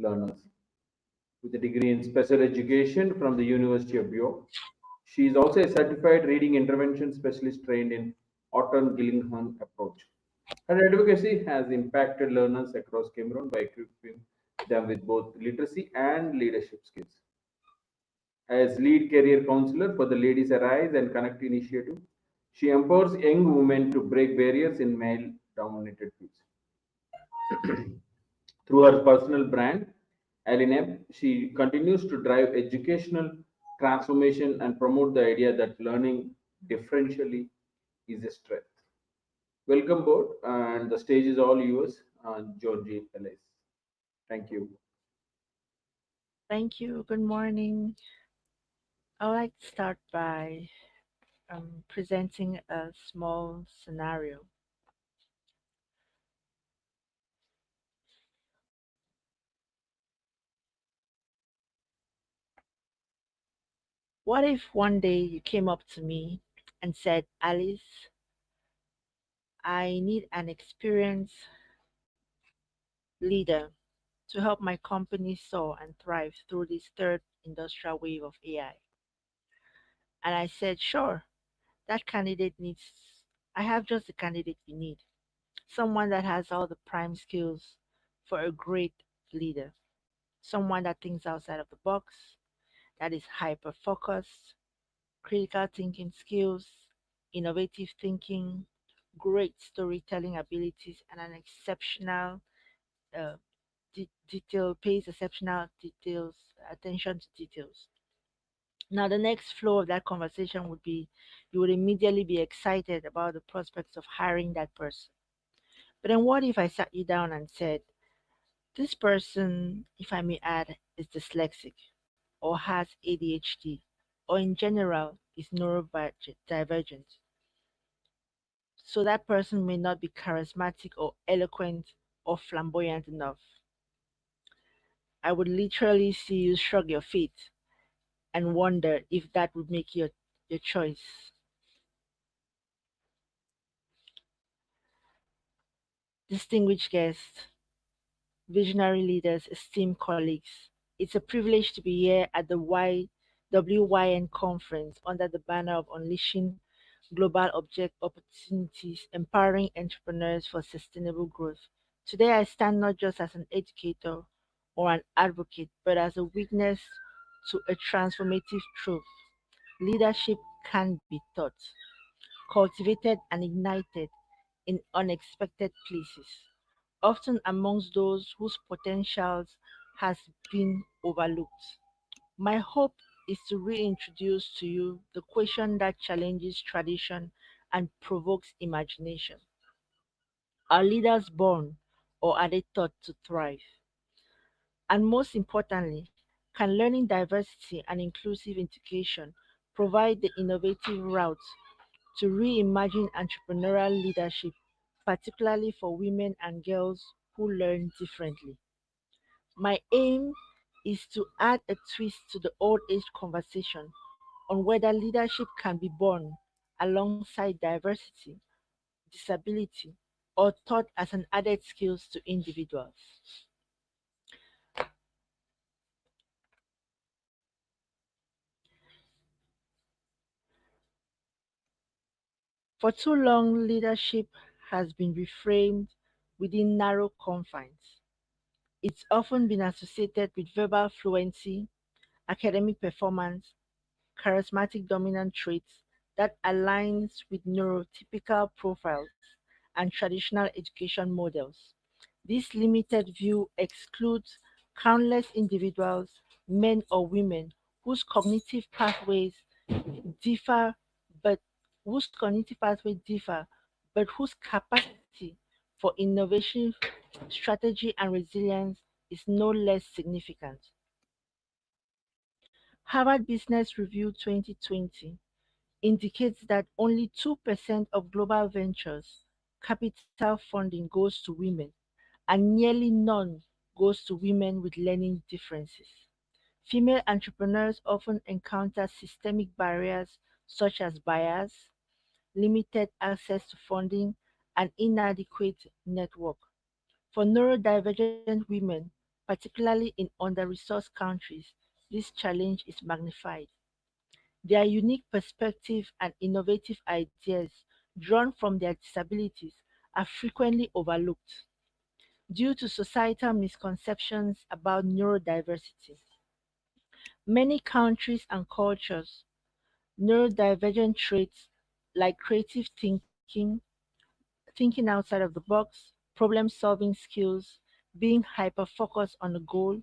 learners with a degree in special education from the University of York. She is also a certified reading intervention specialist trained in Autumn-Gillingham approach. Her advocacy has impacted learners across Cameroon by equipping them with both literacy and leadership skills. As lead career counselor for the Ladies Arise and Connect initiative, she empowers young women to break barriers in male dominated fields. Through her personal brand, Alineb, she continues to drive educational transformation and promote the idea that learning differentially is a strength. Welcome board, and the stage is all yours, Njonje Ellis. Thank you. Thank you. Good morning. I would like to start by presenting a small scenario. What if one day you came up to me and said, Alice, I need an experienced leader to help my company soar and thrive through this third industrial wave of AI? And I said, sure, that candidate needs, I have just the candidate you need. Someone that has all the prime skills for a great leader. Someone that thinks outside of the box, that is hyper focused, critical thinking skills, innovative thinking, great storytelling abilities, and an exceptional uh, pays exceptional details, attention to details. Now, the next flow of that conversation would be you would immediately be excited about the prospects of hiring that person. But then, what if I sat you down and said, this person, if I may add, is dyslexic or has ADHD or in general is neurodivergent. So that person may not be charismatic or eloquent or flamboyant enough. I would literally see you shrug your feet and wonder if that would make your choice. Distinguished guests, visionary leaders, esteemed colleagues, it's a privilege to be here at the WYN conference under the banner of Unleashing Global Object Opportunities, Empowering Entrepreneurs for Sustainable Growth. Today, I stand not just as an educator or an advocate, but as a witness to a transformative truth. Leadership can be taught, cultivated, and ignited in unexpected places, often amongst those whose potentials has been overlooked. My hope is to reintroduce to you the question that challenges tradition and provokes imagination. Are leaders born or are they taught to thrive? And most importantly, can learning diversity and inclusive education provide the innovative route to reimagine entrepreneurial leadership, particularly for women and girls who learn differently? My aim is to add a twist to the old age conversation on whether leadership can be born alongside diversity, disability, or taught as an added skills to individuals. For too long, leadership has been reframed within narrow confines. It's often been associated with verbal fluency, academic performance, charismatic dominant traits that aligns with neurotypical profiles and traditional education models. This limited view excludes countless individuals, men or women, whose cognitive pathways differ but but whose capacity for innovation, strategy and resilience is no less significant. Harvard Business Review 2020 indicates that only 2% of global ventures capital funding goes to women, and nearly none goes to women with learning differences. Female entrepreneurs often encounter systemic barriers such as bias, limited access to funding, and inadequate network. For neurodivergent women, particularly in under-resourced countries, this challenge is magnified. Their unique perspective and innovative ideas drawn from their disabilities are frequently overlooked due to societal misconceptions about neurodiversity. Many countries and cultures, neurodivergent traits like creative thinking, thinking outside of the box, problem solving skills, being hyper focused on a goal,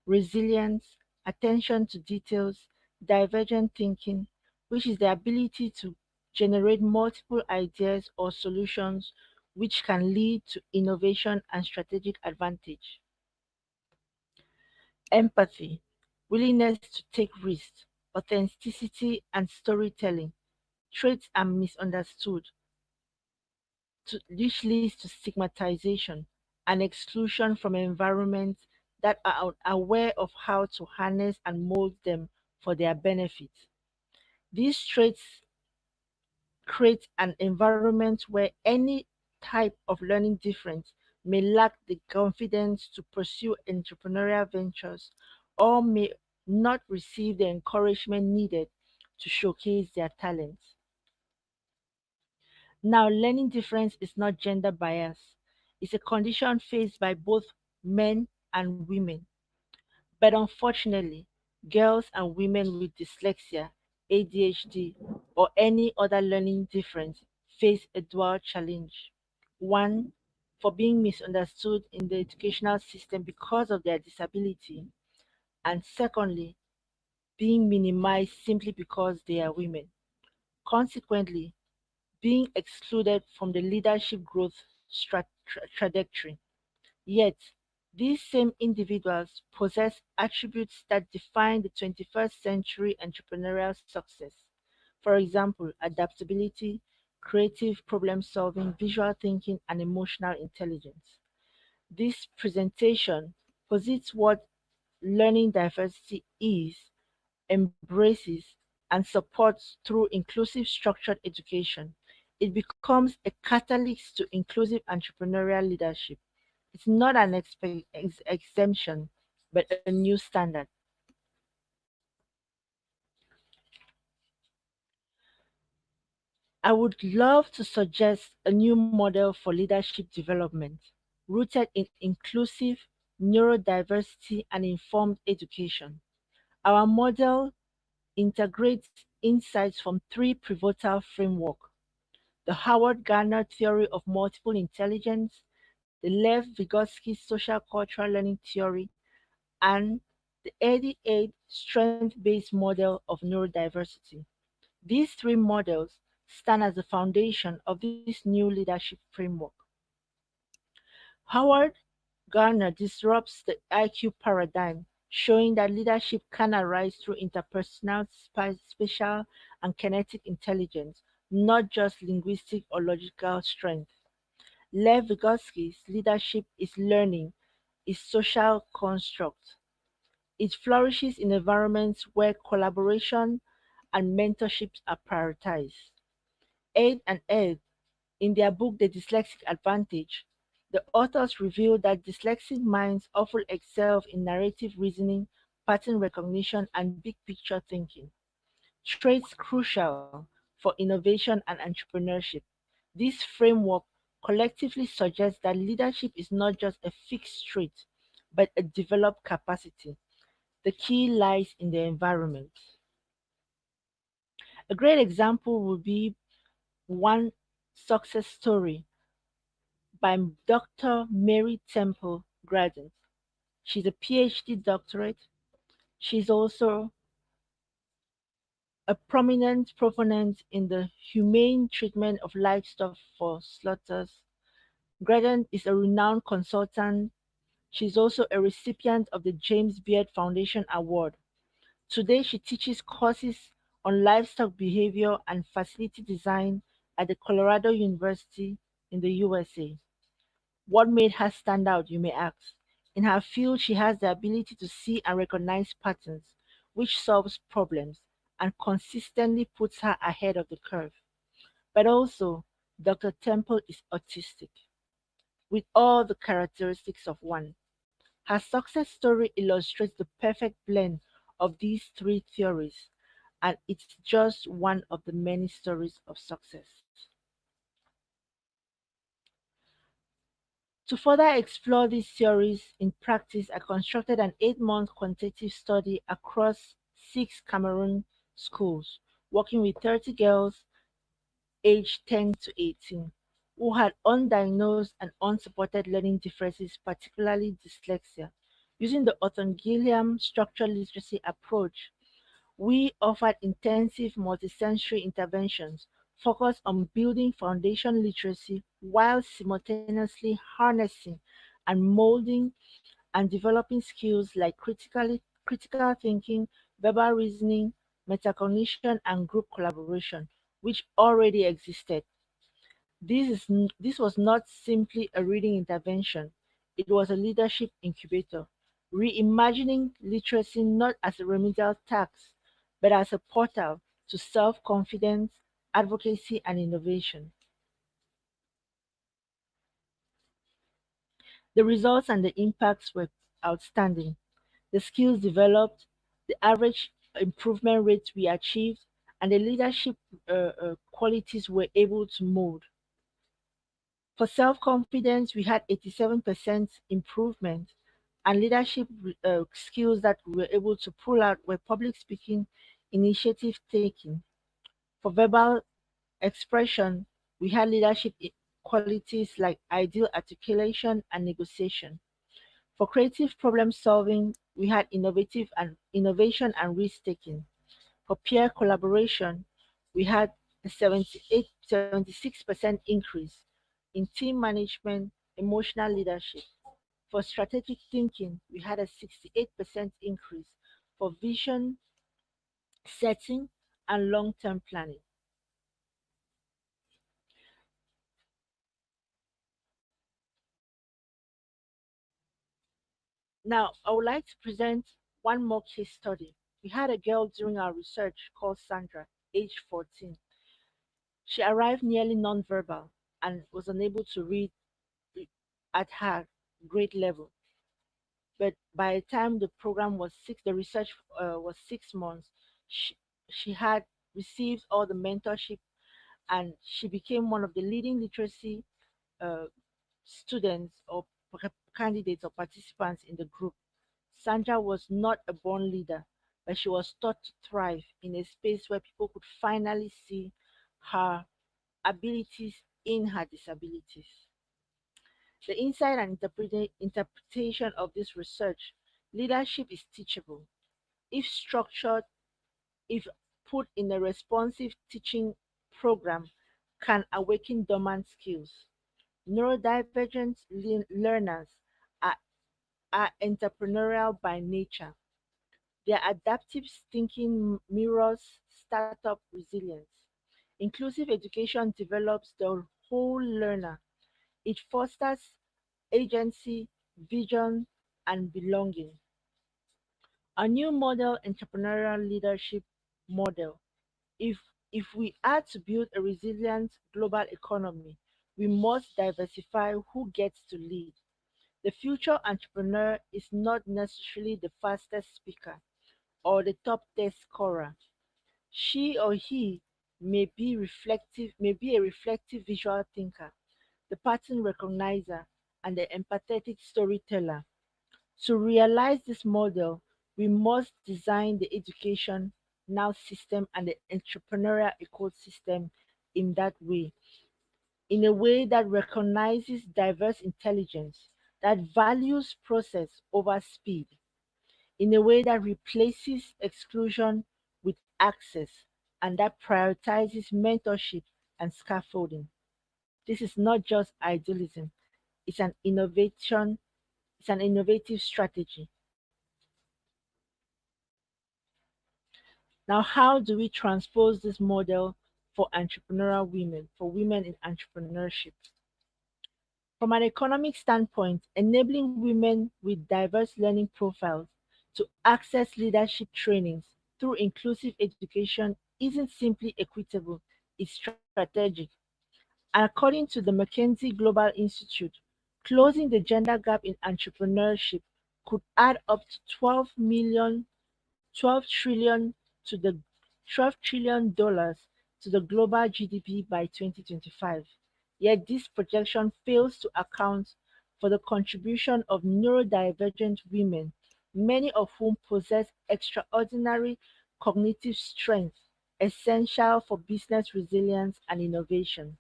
resilience, attention to details, divergent thinking, which is the ability to generate multiple ideas or solutions which can lead to innovation and strategic advantage. Empathy, willingness to take risks, authenticity, and storytelling. Traits are misunderstood, which leads to stigmatization and exclusion from environments that are aware of how to harness and mold them for their benefit. These traits create an environment where any type of learning difference may lack the confidence to pursue entrepreneurial ventures or may not receive the encouragement needed to showcase their talents. Now, learning difference is not gender bias. It's a condition faced by both men and women. But unfortunately, girls and women with dyslexia, ADHD, or any other learning difference face a dual challenge. One, for being misunderstood in the educational system because of their disability, and secondly, being minimized simply because they are women. Consequently, being excluded from the leadership growth trajectory. Yet, these same individuals possess attributes that define the 21st century entrepreneurial success. For example, adaptability, creative problem solving, visual thinking, and emotional intelligence. This presentation posits what learning diversity is, embraces, and supports through inclusive structured education. It becomes a catalyst to inclusive entrepreneurial leadership. It's not an exemption, but a new standard. I would love to suggest a new model for leadership development rooted in inclusive, neurodiversity, and informed education. Our model integrates insights from three pivotal frameworks: the Howard Gardner theory of multiple intelligence, the Lev-Vygotsky social cultural learning theory, and the 𝐷𝐸 strength-based model of neurodiversity. These three models stand as the foundation of this new leadership framework. Howard Gardner disrupts the IQ paradigm, showing that leadership can arise through interpersonal, spatial, and kinetic intelligence, not just linguistic or logical strength. Lev Vygotsky's leadership is learning, is social construct. It flourishes in environments where collaboration and mentorships are prioritized. Aid and Ed, in their book The Dyslexic Advantage, the authors reveal that dyslexic minds often excel in narrative reasoning, pattern recognition, and big picture thinking, traits crucial for innovation and entrepreneurship. This framework collectively suggests that leadership is not just a fixed trait, but a developed capacity. The key lies in the environment. A great example would be one success story by Dr. Mary Temple Grandin. She's a PhD doctorate. She's also a prominent proponent in the humane treatment of livestock for slaughters. Grandin is a renowned consultant. She's also a recipient of the James Beard Foundation Award. Today, she teaches courses on livestock behavior and facility design at the Colorado University in the USA. What made her stand out, you may ask? In her field, she has the ability to see and recognize patterns, which solves problems and consistently puts her ahead of the curve. But also, Dr. Temple is autistic, with all the characteristics of one. Her success story illustrates the perfect blend of these three theories, and it's just one of the many stories of success. To further explore these theories in practice, I constructed an 8-month quantitative study across 6 Cameroon schools, working with 30 girls aged 10 to 18 who had undiagnosed and unsupported learning differences, particularly dyslexia. Using the Orton-Gilliam structured literacy approach, we offered intensive multisensory interventions focused on building foundation literacy while simultaneously harnessing and molding and developing skills like critical thinking, verbal reasoning, metacognition, and group collaboration, which already existed. This was not simply a reading intervention, it was a leadership incubator, reimagining literacy not as a remedial task, but as a portal to self confidence, advocacy, and innovation. The results and the impacts were outstanding. The skills developed, the average improvement rates we achieved, and the leadership qualities were able to mold. For self-confidence, we had 87% improvement, and leadership skills that we were able to pull out were public speaking, initiative taking. For verbal expression, we had leadership qualities like ideal articulation and negotiation. For creative problem solving, we had innovation and risk taking. For peer collaboration, we had a 76% increase in team management, emotional leadership. For strategic thinking, we had a 68% increase for vision setting and long-term planning. Now, I would like to present one more case study. We had a girl during our research called Sandra, age 14. She arrived nearly nonverbal and was unable to read at her grade level. But by the time the research was 6 months, she, she had received all the mentorship and she became one of the leading literacy uh, students or candidates or participants in the group. Sandra was not a born leader, but she was taught to thrive in a space where people could finally see her abilities in her disabilities. The insight and interpretation of this research: leadership is teachable. If structured, if put in a responsive teaching program, can awaken dormant skills. Neurodivergent learners are, are entrepreneurial by nature. Their adaptive thinking mirrors startup resilience. Inclusive education develops the whole learner. It fosters agency, vision, and belonging. A new model entrepreneurial leadership model. If if we are to build a resilient global economy, we must diversify who gets to lead. The future entrepreneur is not necessarily the fastest speaker or the top test scorer. She or he may be a reflective visual thinker, the pattern recognizer, and the empathetic storyteller. To realize this model, we must design the education now system and the entrepreneurial ecosystem in that way, in a way that recognizes diverse intelligence, that values process over speed, in a way that replaces exclusion with access, and that prioritizes mentorship and scaffolding. This is not just idealism, it's an innovation, it's an innovative strategy. Now, how do we transpose this model for entrepreneurial women, for women in entrepreneurship? From an economic standpoint, enabling women with diverse learning profiles to access leadership trainings through inclusive education isn't simply equitable, it's strategic. According to the McKinsey Global Institute, closing the gender gap in entrepreneurship could add up to 12 trillion to the $12 trillion to the global GDP by 2025. Yet this projection fails to account for the contribution of neurodivergent women, many of whom possess extraordinary cognitive strength essential for business resilience and innovation.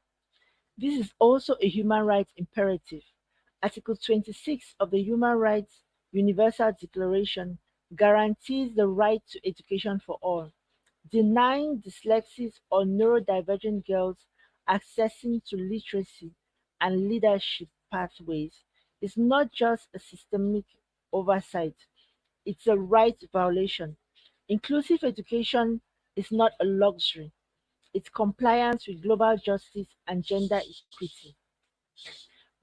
This is also a human rights imperative. Article 26 of the Human Rights Universal Declaration guarantees the right to education for all. Denying dyslexic or neurodivergent girls accessing to literacy and leadership pathways is not just a systemic oversight, it's a rights violation. Inclusive education is not a luxury, it's compliance with global justice and gender equity.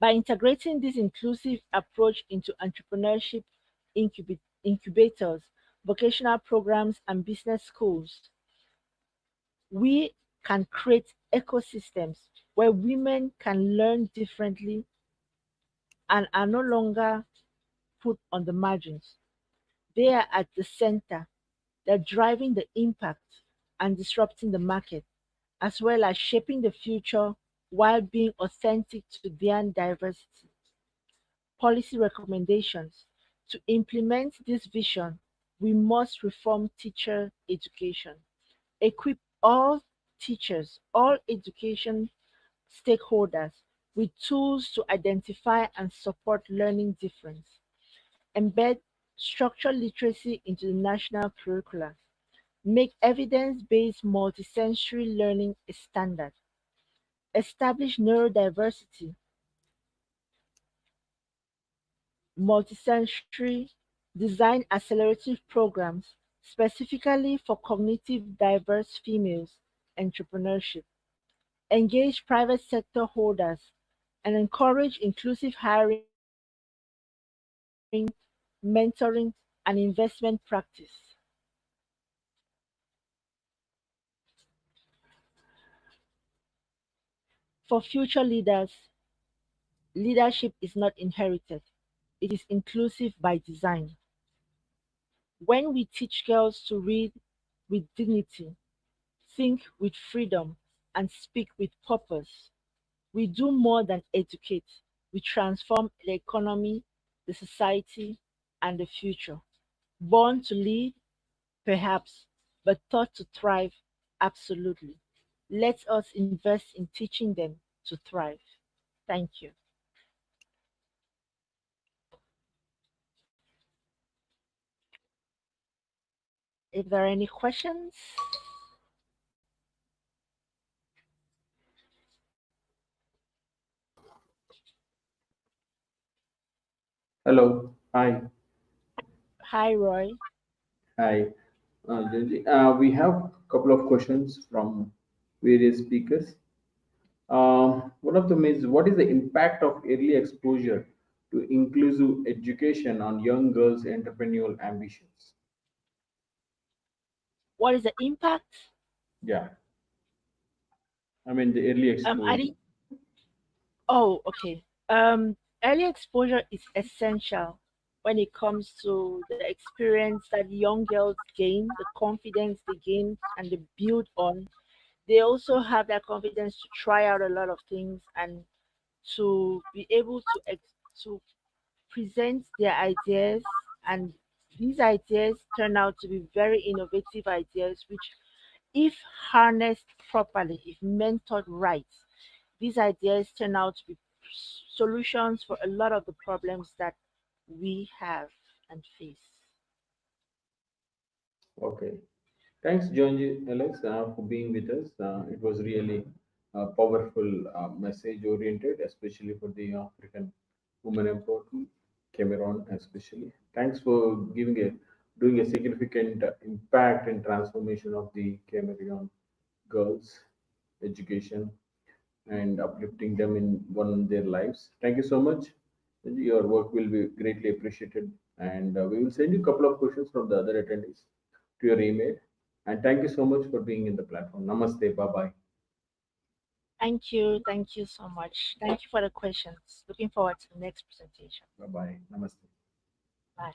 By integrating this inclusive approach into entrepreneurship incubators, vocational programs, and business schools, we can create ecosystems where women can learn differently and are no longer put on the margins. They are at the center, they're driving the impact and disrupting the market, as well as shaping the future while being authentic to their diversity. Policy recommendations. To implement this vision, we must reform teacher education, equip all teachers, all education stakeholders with tools to identify and support learning difference, embed structural literacy into the national curricula, make evidence-based multisensory learning a standard, establish neurodiversity multisensory design accelerative programs specifically for cognitive diverse females entrepreneurship, engage private sector holders, and encourage inclusive hiring, mentoring, and investment practice. For future leaders, leadership is not inherited, it is inclusive by design. When we teach girls to read with dignity, think with freedom, and speak with purpose, we do more than educate, we transform the economy, the society, and the future. Born to lead, perhaps, but taught to thrive, absolutely. Let us invest in teaching them to thrive. Thank you. If there are any questions, Hello. Hi. hi Roy. Hi. Njonje. We have a couple of questions from various speakers. One of them is, what is the impact of early exposure to inclusive education on young girls' entrepreneurial ambitions? What is the impact? Yeah, I mean the early I exposure. didn't. Oh, okay. Early exposure is essential when it comes to the experience that young girls gain, the confidence they gain, and they build on. They also have that confidence to try out a lot of things and to be able to present their ideas, and these ideas turn out to be very innovative ideas which, if harnessed properly, if mentored right, these ideas turn out to be solutions for a lot of the problems that we have and face. Okay. Thanks, Njonje, Alex, for being with us. It was really powerful, message oriented, especially for the African women empowerment, Cameroon especially. Thanks for doing a significant impact and transformation of the Cameroon girls' education and uplifting them in one their lives. Thank you so much. Your work will be greatly appreciated, and we will send you a couple of questions from the other attendees to your email. And thank you so much for being in the platform. Namaste. Bye bye. Thank you so much. Thank you for the questions. Looking forward to the next presentation. Bye bye. Namaste. Bye.